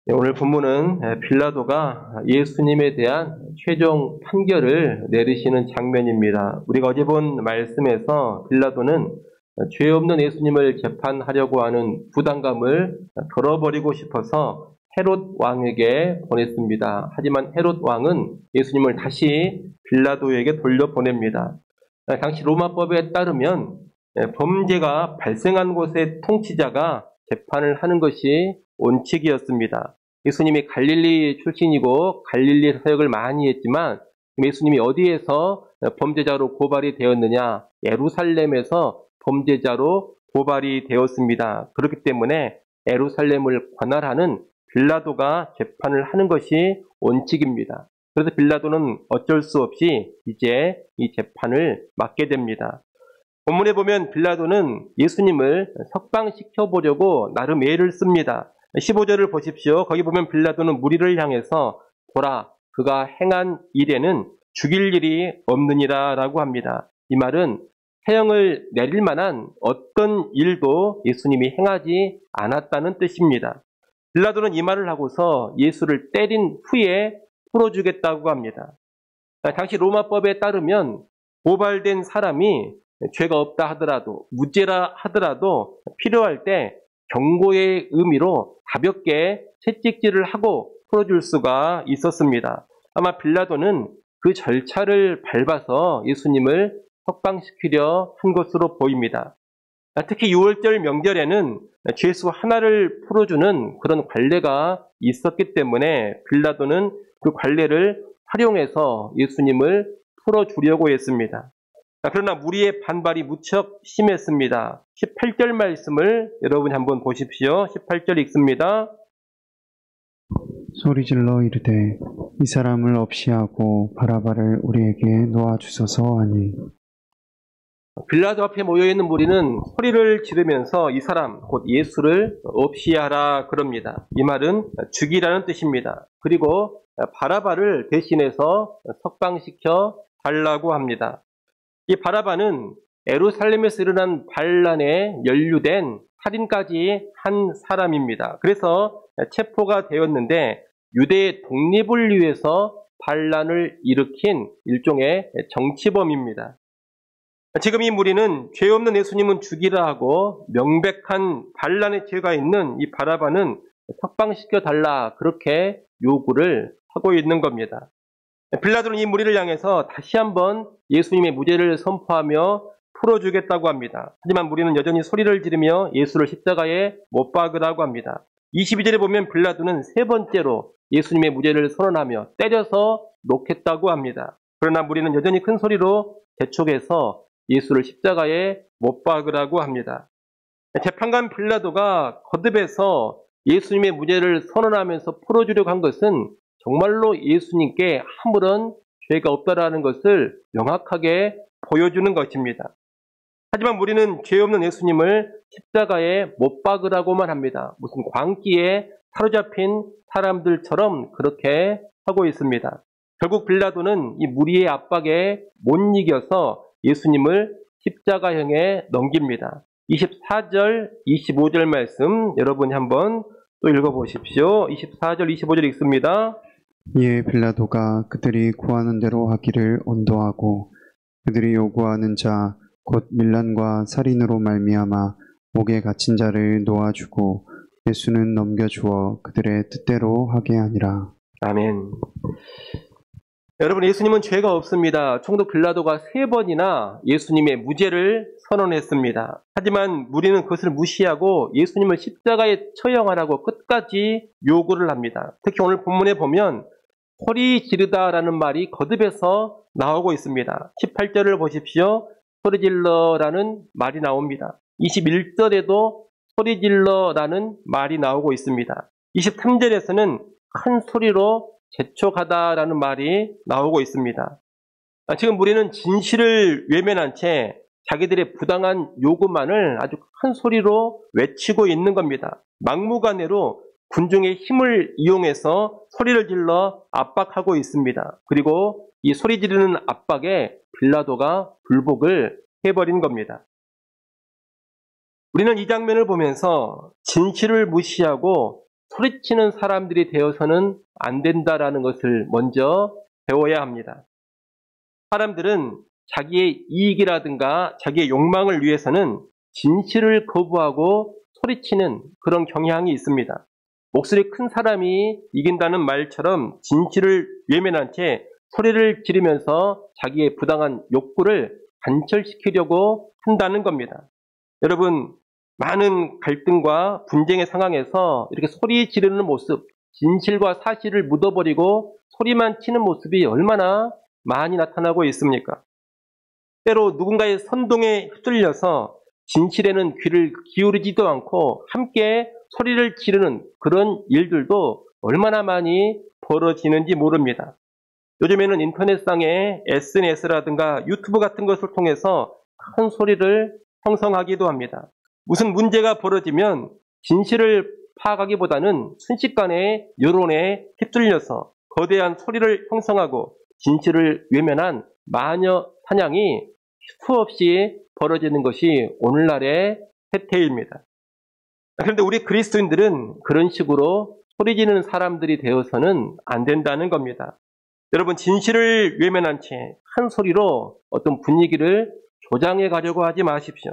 네, 오늘 본문은 빌라도가 예수님에 대한 최종 판결을 내리시는 장면입니다. 우리가 어제 본 말씀에서 빌라도는 죄 없는 예수님을 재판하려고 하는 부담감을 덜어버리고 싶어서 헤롯 왕에게 보냈습니다. 하지만 헤롯 왕은 예수님을 다시 빌라도에게 돌려보냅니다. 당시 로마법에 따르면 범죄가 발생한 곳의 통치자가 재판을 하는 것이 원칙이었습니다. 예수님이 갈릴리 출신이고 갈릴리에서 사역을 많이 했지만 예수님이 어디에서 범죄자로 고발이 되었느냐? 예루살렘에서 범죄자로 고발이 되었습니다. 그렇기 때문에 예루살렘을 관할하는 빌라도가 재판을 하는 것이 원칙입니다. 그래서 빌라도는 어쩔 수 없이 이제 이 재판을 맡게 됩니다. 본문에 보면 빌라도는 예수님을 석방시켜 보려고 나름 애를 씁니다. 15절을 보십시오. 거기 보면 빌라도는 무리를 향해서 보라, 그가 행한 일에는 죽일 일이 없느니라 라고 합니다. 이 말은 사형을 내릴 만한 어떤 일도 예수님이 행하지 않았다는 뜻입니다. 빌라도는 이 말을 하고서 예수를 때린 후에 풀어주겠다고 합니다. 당시 로마법에 따르면 고발된 사람이 죄가 없다 하더라도 무죄라 하더라도 필요할 때 경고의 의미로 가볍게 채찍질을 하고 풀어줄 수가 있었습니다. 아마 빌라도는 그 절차를 밟아서 예수님을 석방시키려 한 것으로 보입니다. 특히 6월절 명절에는 죄수 하나를 풀어주는 그런 관례가 있었기 때문에 빌라도는 그 관례를 활용해서 예수님을 풀어주려고 했습니다. 그러나 무리의 반발이 무척 심했습니다. 18절 말씀을 여러분이 한번 보십시오. 18절 읽습니다. 소리질러 이르되 이 사람을 없이 하고 바라바를 우리에게 놓아주소서 하니. 빌라도 앞에 모여있는 무리는 소리를 지르면서 이 사람 곧 예수를 없이 하라 그럽니다. 이 말은 죽이라는 뜻입니다. 그리고 바라바를 대신해서 석방시켜 달라고 합니다. 이 바라바는 예루살렘에서 일어난 반란에 연루된 살인까지 한 사람입니다. 그래서 체포가 되었는데 유대의 독립을 위해서 반란을 일으킨 일종의 정치범입니다. 지금 이 무리는 죄 없는 예수님은 죽이라 하고 명백한 반란의 죄가 있는 이 바라바는 석방시켜 달라 그렇게 요구를 하고 있는 겁니다. 빌라도는 이 무리를 향해서 다시 한번 예수님의 무죄를 선포하며 풀어주겠다고 합니다. 하지만 무리는 여전히 소리를 지르며 예수를 십자가에 못 박으라고 합니다. 22절에 보면 빌라도는 세 번째로 예수님의 무죄를 선언하며 때려서 놓겠다고 합니다. 그러나 무리는 여전히 큰 소리로 재촉해서 예수를 십자가에 못 박으라고 합니다. 재판관 빌라도가 거듭해서 예수님의 무죄를 선언하면서 풀어주려고 한 것은 정말로 예수님께 아무런 죄가 없다라는 것을 명확하게 보여주는 것입니다. 하지만 우리는 죄 없는 예수님을 십자가에 못 박으라고만 합니다. 무슨 광기에 사로잡힌 사람들처럼 그렇게 하고 있습니다. 결국 빌라도는 이 무리의 압박에 못 이겨서 예수님을 십자가형에 넘깁니다. 24절, 25절 말씀 여러분이 한번 또 읽어보십시오. 24절, 25절 읽습니다. 이에 빌라도가 그들이 구하는 대로 하기를 언도하고 그들이 요구하는 자 곧 밀란과 살인으로 말미암아 목에 갇힌 자를 놓아주고 예수는 넘겨주어 그들의 뜻대로 하게 하니라. 아멘. 여러분, 예수님은 죄가 없습니다. 총독 빌라도가 3번이나 예수님의 무죄를 선언했습니다. 하지만 무리는 그것을 무시하고 예수님을 십자가에 처형하라고 끝까지 요구를 합니다. 특히 오늘 본문에 보면 소리 지르다라는 말이 거듭해서 나오고 있습니다. 18절을 보십시오. 소리 질러라는 말이 나옵니다. 21절에도 소리 질러라는 말이 나오고 있습니다. 23절에서는 큰 소리로 재촉하다라는 말이 나오고 있습니다. 지금 우리는 진실을 외면한 채 자기들의 부당한 요구만을 아주 큰 소리로 외치고 있는 겁니다. 막무가내로 군중의 힘을 이용해서 소리를 질러 압박하고 있습니다. 그리고 이 소리 지르는 압박에 빌라도가 굴복을 해버린 겁니다. 우리는 이 장면을 보면서 진실을 무시하고 소리치는 사람들이 되어서는 안 된다라는 것을 먼저 배워야 합니다. 사람들은 자기의 이익이라든가 자기의 욕망을 위해서는 진실을 거부하고 소리치는 그런 경향이 있습니다. 목소리 큰 사람이 이긴다는 말처럼 진실을 외면한 채 소리를 지르면서 자기의 부당한 욕구를 관철시키려고 한다는 겁니다. 여러분, 많은 갈등과 분쟁의 상황에서 이렇게 소리 지르는 모습, 진실과 사실을 묻어버리고 소리만 치는 모습이 얼마나 많이 나타나고 있습니까? 때로 누군가의 선동에 휩쓸려서 진실에는 귀를 기울이지도 않고 함께 소리를 지르는 그런 일들도 얼마나 많이 벌어지는지 모릅니다. 요즘에는 인터넷상에 SNS라든가 유튜브 같은 것을 통해서 큰 소리를 형성하기도 합니다. 무슨 문제가 벌어지면 진실을 파악하기보다는 순식간에 여론에 휩쓸려서 거대한 소리를 형성하고 진실을 외면한 마녀 사냥이 수없이 벌어지는 것이 오늘날의 세태입니다. 그런데 우리 그리스도인들은 그런 식으로 소리 지르는 사람들이 되어서는 안 된다는 겁니다. 여러분, 진실을 외면한 채 한 소리로 어떤 분위기를 조장해 가려고 하지 마십시오.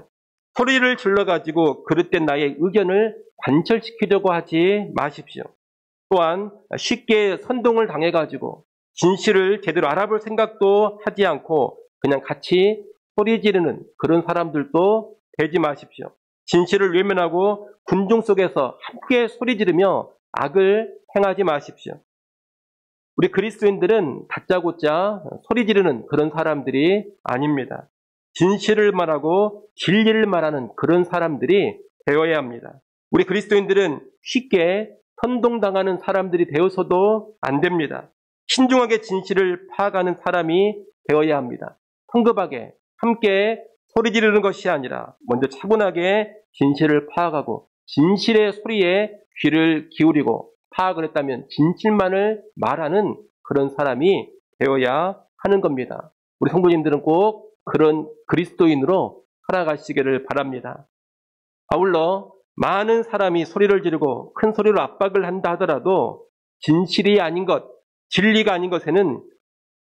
소리를 질러가지고 그릇된 나의 의견을 관철시키려고 하지 마십시오. 또한 쉽게 선동을 당해가지고 진실을 제대로 알아볼 생각도 하지 않고 그냥 같이 소리 지르는 그런 사람들도 되지 마십시오. 진실을 외면하고 군중 속에서 함께 소리 지르며 악을 행하지 마십시오. 우리 그리스도인들은 다짜고짜 소리 지르는 그런 사람들이 아닙니다. 진실을 말하고 진리를 말하는 그런 사람들이 되어야 합니다. 우리 그리스도인들은 쉽게 선동당하는 사람들이 되어서도 안 됩니다. 신중하게 진실을 파악하는 사람이 되어야 합니다. 성급하게 함께 소리 지르는 것이 아니라 먼저 차분하게 진실을 파악하고 진실의 소리에 귀를 기울이고 파악을 했다면 진실만을 말하는 그런 사람이 되어야 하는 겁니다. 우리 성도님들은 꼭 그런 그리스도인으로 살아가시기를 바랍니다. 아울러 많은 사람이 소리를 지르고 큰 소리로 압박을 한다 하더라도 진실이 아닌 것, 진리가 아닌 것에는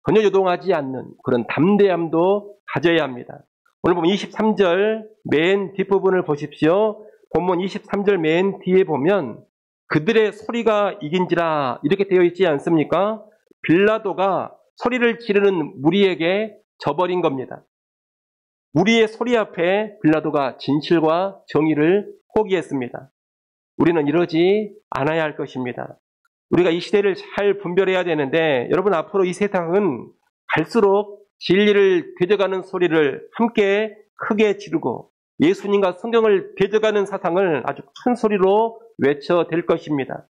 전혀 요동하지 않는 그런 담대함도 가져야 합니다. 오늘 보면 23절 맨 뒷부분을 보십시오. 본문 23절 맨 뒤에 보면 그들의 소리가 이긴지라 이렇게 되어 있지 않습니까? 빌라도가 소리를 지르는 무리에게 져버린 겁니다. 무리의 소리 앞에 빌라도가 진실과 정의를 포기했습니다. 우리는 이러지 않아야 할 것입니다. 우리가 이 시대를 잘 분별해야 되는데 여러분, 앞으로 이 세상은 갈수록 진리를 되져가는 소리를 함께 크게 지르고 예수님과 성경을 되져가는 사상을 아주 큰 소리로 외쳐댈 것입니다.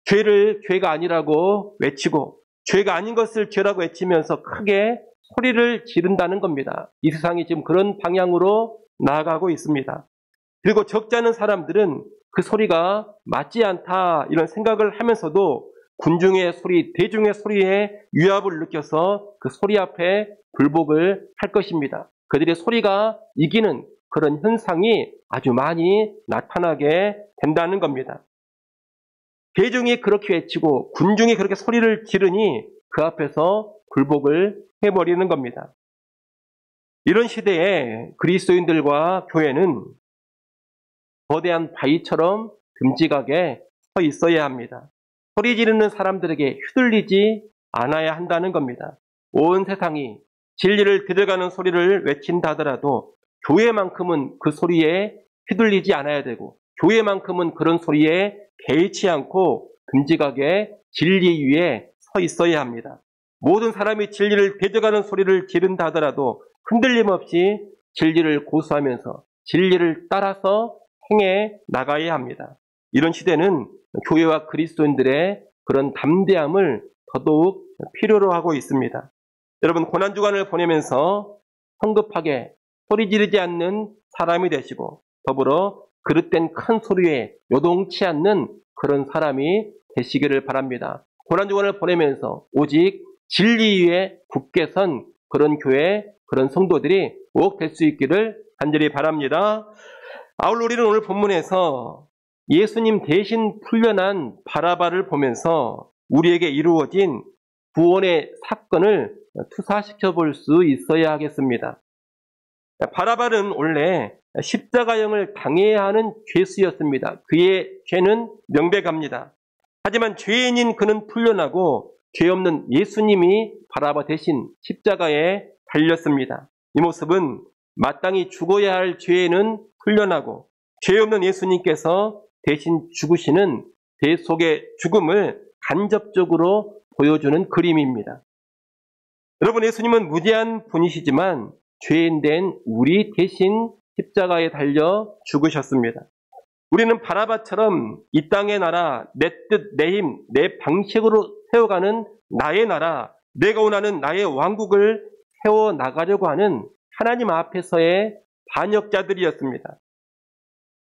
죄를 죄가 아니라고 외치고 죄가 아닌 것을 죄라고 외치면서 크게 소리를 지른다는 겁니다. 이 세상이 지금 그런 방향으로 나아가고 있습니다. 그리고 적지 않은 사람들은 그 소리가 맞지 않다 이런 생각을 하면서도 군중의 소리, 대중의 소리에 위압을 느껴서 그 소리 앞에 굴복을 할 것입니다. 그들의 소리가 이기는 그런 현상이 아주 많이 나타나게 된다는 겁니다. 대중이 그렇게 외치고 군중이 그렇게 소리를 지르니 그 앞에서 굴복을 해버리는 겁니다. 이런 시대에 그리스도인들과 교회는 거대한 바위처럼 듬직하게 서 있어야 합니다. 소리 지르는 사람들에게 휘둘리지 않아야 한다는 겁니다. 온 세상이 진리를 들어가는 소리를 외친다 하더라도 교회만큼은 그 소리에 휘둘리지 않아야 되고 교회만큼은 그런 소리에 개의치 않고 듬직하게 진리 위에 서 있어야 합니다. 모든 사람이 진리를 되져가는 소리를 지른다 하더라도 흔들림 없이 진리를 고수하면서 진리를 따라서 행해 나가야 합니다. 이런 시대는 교회와 그리스도인들의 그런 담대함을 더더욱 필요로 하고 있습니다. 여러분, 고난주간을 보내면서 성급하게 소리 지르지 않는 사람이 되시고 더불어 그릇된 큰 소리에 요동치 않는 그런 사람이 되시기를 바랍니다. 고난주간을 보내면서 오직 진리 위에 굳게 선 그런 교회, 그런 성도들이 꼭 될 수 있기를 간절히 바랍니다. 아울러 우리는 오늘 본문에서 예수님 대신 풀려난 바라바를 보면서 우리에게 이루어진 구원의 사건을 투사시켜 볼 수 있어야 하겠습니다. 바라바는 원래 십자가형을 당해야 하는 죄수였습니다. 그의 죄는 명백합니다. 하지만 죄인인 그는 풀려나고 죄 없는 예수님이 바라바 대신 십자가에 달렸습니다. 이 모습은 마땅히 죽어야 할 죄인은 풀려나고 죄 없는 예수님께서 대신 죽으시는 대속의 죽음을 간접적으로 보여주는 그림입니다. 여러분, 예수님은 무죄한 분이시지만 죄인된 우리 대신 십자가에 달려 죽으셨습니다. 우리는 바라바처럼 이 땅의 나라, 내 뜻, 내 힘, 내 방식으로 세워가는 나의 나라, 내가 원하는 나의 왕국을 세워나가려고 하는 하나님 앞에서의 반역자들이었습니다.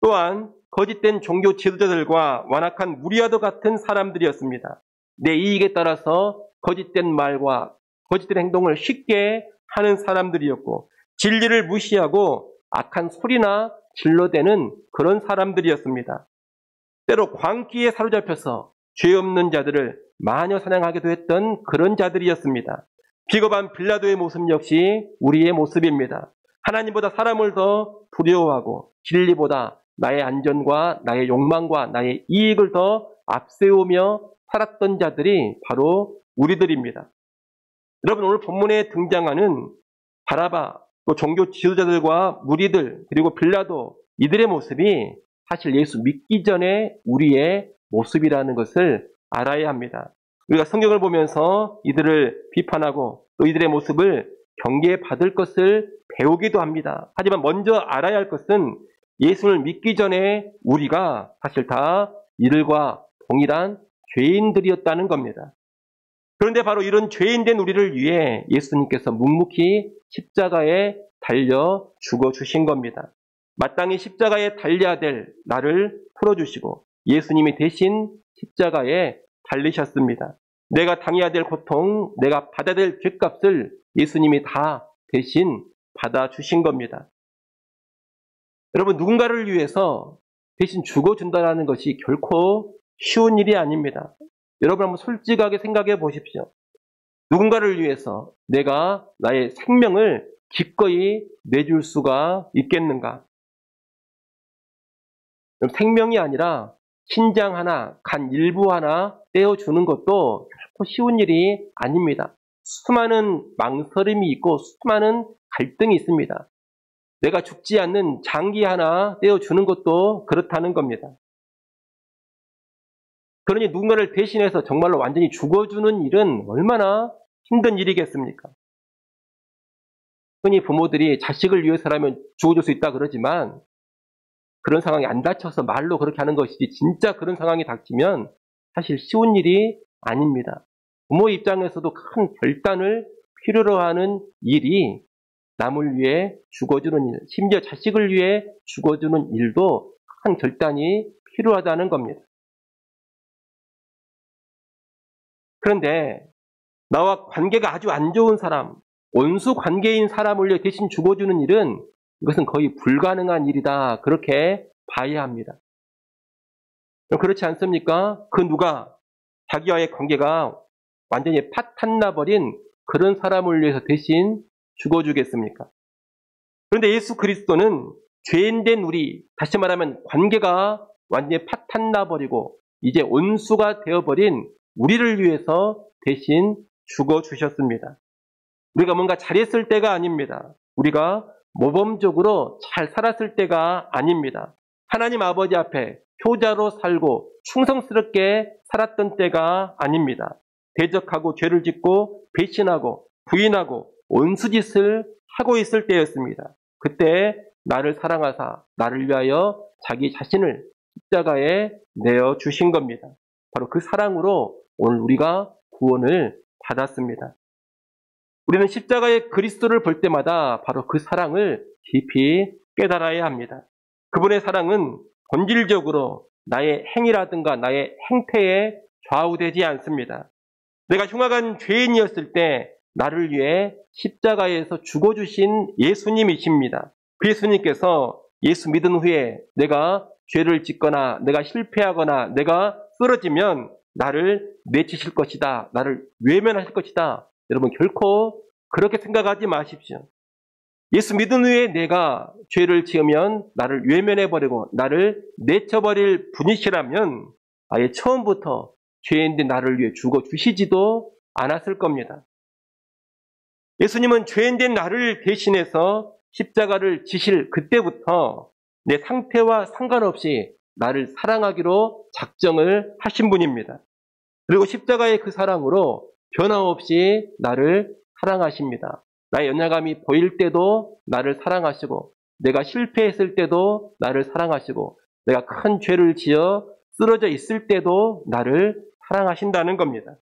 또한 거짓된 종교 지도자들과 완악한 무리와도 같은 사람들이었습니다. 내 이익에 따라서 거짓된 말과 거짓된 행동을 쉽게 하는 사람들이었고 진리를 무시하고 악한 소리나 질러대는 그런 사람들이었습니다. 때로 광기에 사로잡혀서 죄 없는 자들을 마녀 사냥하기도 했던 그런 자들이었습니다. 비겁한 빌라도의 모습 역시 우리의 모습입니다. 하나님보다 사람을 더 두려워하고 진리보다 나의 안전과 나의 욕망과 나의 이익을 더 앞세우며 살았던 자들이 바로 우리들입니다. 여러분, 오늘 본문에 등장하는 바라바, 또 종교 지도자들과 무리들, 그리고 빌라도, 이들의 모습이 사실 예수 믿기 전에 우리의 모습이라는 것을 알아야 합니다. 우리가 성경을 보면서 이들을 비판하고 또 이들의 모습을 경계받을 것을 배우기도 합니다. 하지만 먼저 알아야 할 것은 예수를 믿기 전에 우리가 사실 다 이들과 동일한 죄인들이었다는 겁니다. 그런데 바로 이런 죄인된 우리를 위해 예수님께서 묵묵히 십자가에 달려 죽어주신 겁니다. 마땅히 십자가에 달려야 될 나를 풀어주시고 예수님이 대신 십자가에 달리셨습니다. 내가 당해야 될 고통, 내가 받아야 될 죗값을 예수님이 다 대신 받아주신 겁니다. 여러분, 누군가를 위해서 대신 죽어준다는 것이 결코 쉬운 일이 아닙니다. 여러분, 한번 솔직하게 생각해 보십시오. 누군가를 위해서 내가 나의 생명을 기꺼이 내줄 수가 있겠는가? 생명이 아니라 신장 하나, 간 일부 하나 떼어주는 것도 결코 쉬운 일이 아닙니다. 수많은 망설임이 있고 수많은 갈등이 있습니다. 내가 죽지 않는 장기 하나 떼어주는 것도 그렇다는 겁니다. 그러니 누군가를 대신해서 정말로 완전히 죽어주는 일은 얼마나 힘든 일이겠습니까? 흔히 부모들이 자식을 위해서라면 죽어줄 수 있다 그러지만 그런 상황이 안 닥쳐서 말로 그렇게 하는 것이지 진짜 그런 상황이 닥치면 사실 쉬운 일이 아닙니다. 부모 입장에서도 큰 결단을 필요로 하는 일이 남을 위해 죽어주는 일, 심지어 자식을 위해 죽어주는 일도 큰 결단이 필요하다는 겁니다. 그런데 나와 관계가 아주 안 좋은 사람, 원수 관계인 사람을 위해 대신 죽어주는 일은 이것은 거의 불가능한 일이다. 그렇게 봐야 합니다. 그렇지 않습니까? 그 누가 자기와의 관계가 완전히 파탄나버린 그런 사람을 위해서 대신 죽어주겠습니까? 그런데 예수 그리스도는 죄인된 우리, 다시 말하면 관계가 완전히 파탄나버리고 이제 원수가 되어버린 우리를 위해서 대신 죽어주셨습니다. 우리가 뭔가 잘했을 때가 아닙니다. 우리가 모범적으로 잘 살았을 때가 아닙니다. 하나님 아버지 앞에 효자로 살고 충성스럽게 살았던 때가 아닙니다. 대적하고 죄를 짓고 배신하고 부인하고 원수짓을 하고 있을 때였습니다. 그때 나를 사랑하사 나를 위하여 자기 자신을 십자가에 내어주신 겁니다. 바로 그 사랑으로 오늘 우리가 구원을 받았습니다. 우리는 십자가의 그리스도를 볼 때마다 바로 그 사랑을 깊이 깨달아야 합니다. 그분의 사랑은 본질적으로 나의 행위라든가 나의 행태에 좌우되지 않습니다. 내가 흉악한 죄인이었을 때 나를 위해 십자가에서 죽어주신 예수님이십니다. 그 예수님께서 예수 믿은 후에 내가 죄를 짓거나 내가 실패하거나 내가 쓰러지면 나를 내치실 것이다. 나를 외면하실 것이다. 여러분 결코 그렇게 생각하지 마십시오. 예수 믿은 후에 내가 죄를 지으면 나를 외면해버리고 나를 내쳐버릴 분이시라면 아예 처음부터 죄인된 나를 위해 죽어주시지도 않았을 겁니다. 예수님은 죄인된 나를 대신해서 십자가를 지실 그때부터 내 상태와 상관없이 나를 사랑하기로 작정을 하신 분입니다. 그리고 십자가의 그 사랑으로 변함없이 나를 사랑하십니다. 나의 연약함이 보일 때도 나를 사랑하시고 내가 실패했을 때도 나를 사랑하시고 내가 큰 죄를 지어 쓰러져 있을 때도 나를 사랑하신다는 겁니다.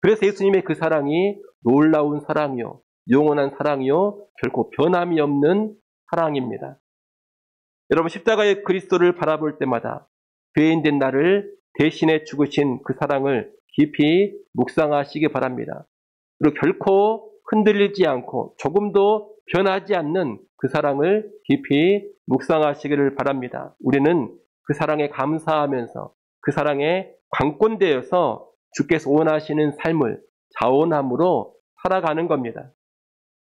그래서 예수님의 그 사랑이 놀라운 사랑이요, 영원한 사랑이요, 결코 변함이 없는 사랑입니다. 여러분 십자가의 그리스도를 바라볼 때마다 죄인된 나를 대신해 죽으신 그 사랑을 깊이 묵상하시기 바랍니다. 그리고 결코 흔들리지 않고 조금도 변하지 않는 그 사랑을 깊이 묵상하시기를 바랍니다. 우리는 그 사랑에 감사하면서 그 사랑에 관건되어서 주께서 원하시는 삶을 자원함으로 살아가는 겁니다.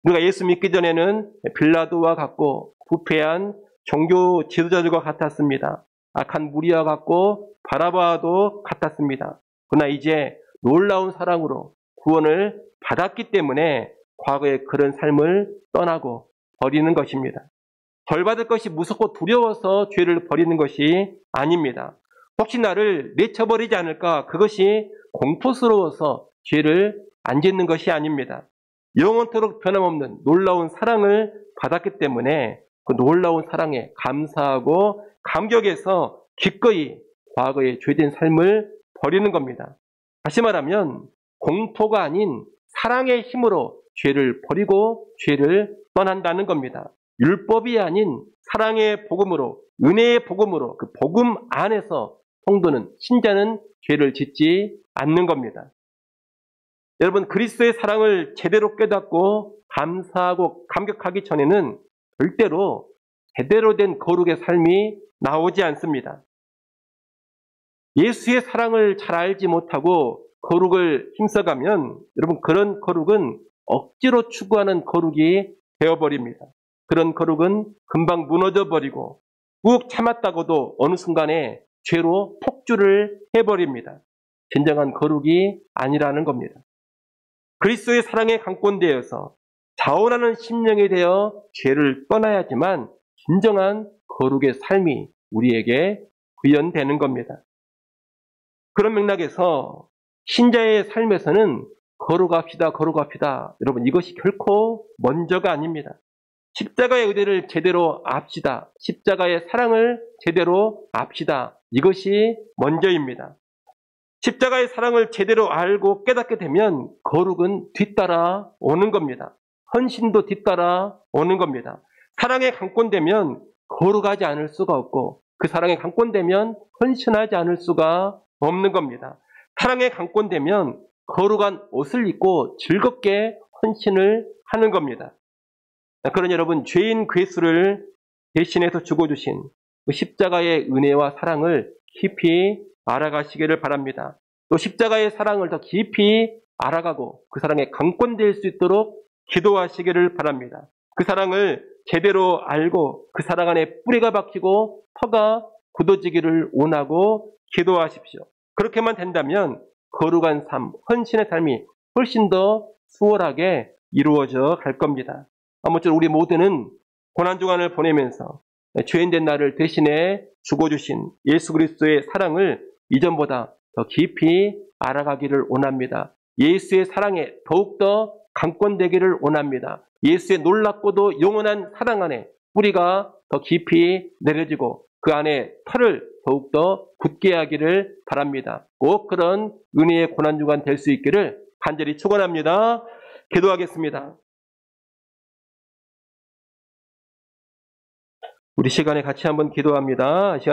우리가 예수 믿기 전에는 빌라도와 같고 부패한 종교 지도자들과 같았습니다. 악한 무리와 같고 바라바도 같았습니다. 그러나 이제 놀라운 사랑으로 구원을 받았기 때문에 과거의 그런 삶을 떠나고 버리는 것입니다. 벌 받을 것이 무섭고 두려워서 죄를 버리는 것이 아닙니다. 혹시 나를 내쳐버리지 않을까 그것이 공포스러워서 죄를 안 짓는 것이 아닙니다. 영원토록 변함없는 놀라운 사랑을 받았기 때문에 그 놀라운 사랑에 감사하고 감격해서 기꺼이 과거의 죄된 삶을 버리는 겁니다. 다시 말하면 공포가 아닌 사랑의 힘으로 죄를 버리고 죄를 떠난다는 겁니다. 율법이 아닌 사랑의 복음으로, 은혜의 복음으로 그 복음 안에서 성도는, 신자는 죄를 짓지 않는 겁니다. 여러분 그리스도의 사랑을 제대로 깨닫고 감사하고 감격하기 전에는 절대로 제대로 된 거룩의 삶이 나오지 않습니다. 예수의 사랑을 잘 알지 못하고 거룩을 힘써가면 여러분 그런 거룩은 억지로 추구하는 거룩이 되어버립니다. 그런 거룩은 금방 무너져버리고 꾹 참았다고도 어느 순간에 죄로 폭주를 해버립니다. 진정한 거룩이 아니라는 겁니다. 그리스도의 사랑에 강권되어서 자원하는 심령이 되어 죄를 떠나야지만 진정한 거룩의 삶이 우리에게 구현되는 겁니다. 그런 맥락에서 신자의 삶에서는 거룩합시다, 거룩합시다. 여러분 이것이 결코 먼저가 아닙니다. 십자가의 의대를 제대로 압시다. 십자가의 사랑을 제대로 압시다. 이것이 먼저입니다. 십자가의 사랑을 제대로 알고 깨닫게 되면 거룩은 뒤따라 오는 겁니다. 헌신도 뒤따라 오는 겁니다. 사랑에 강권되면 거룩하지 않을 수가 없고 그 사랑에 강권되면 헌신하지 않을 수가 없는 겁니다. 사랑에 강권되면 거룩한 옷을 입고 즐겁게 헌신을 하는 겁니다. 그러니 여러분 죄인 괴수를 대신해서 죽어주신 그 십자가의 은혜와 사랑을 깊이 알아가시기를 바랍니다. 또 십자가의 사랑을 더 깊이 알아가고 그 사랑에 강권될 수 있도록 기도하시기를 바랍니다. 그 사랑을 제대로 알고 그 사랑 안에 뿌리가 박히고 터가 굳어지기를 원하고 기도하십시오. 그렇게만 된다면 거룩한 삶, 헌신의 삶이 훨씬 더 수월하게 이루어져 갈 겁니다. 아무쪼록 우리 모두는 고난주간을 보내면서 죄인된 나를 대신해 죽어주신 예수 그리스도의 사랑을 이전보다 더 깊이 알아가기를 원합니다. 예수의 사랑에 더욱더 강권되기를 원합니다. 예수의 놀랍고도 영원한 사랑 안에 뿌리가 더 깊이 내려지고 그 안에 털을 더욱더 굳게 하기를 바랍니다. 꼭 그런 은혜의 고난주간 될 수 있기를 간절히 축원합니다. 기도하겠습니다. 우리 시간에 같이 한번 기도합니다. 시간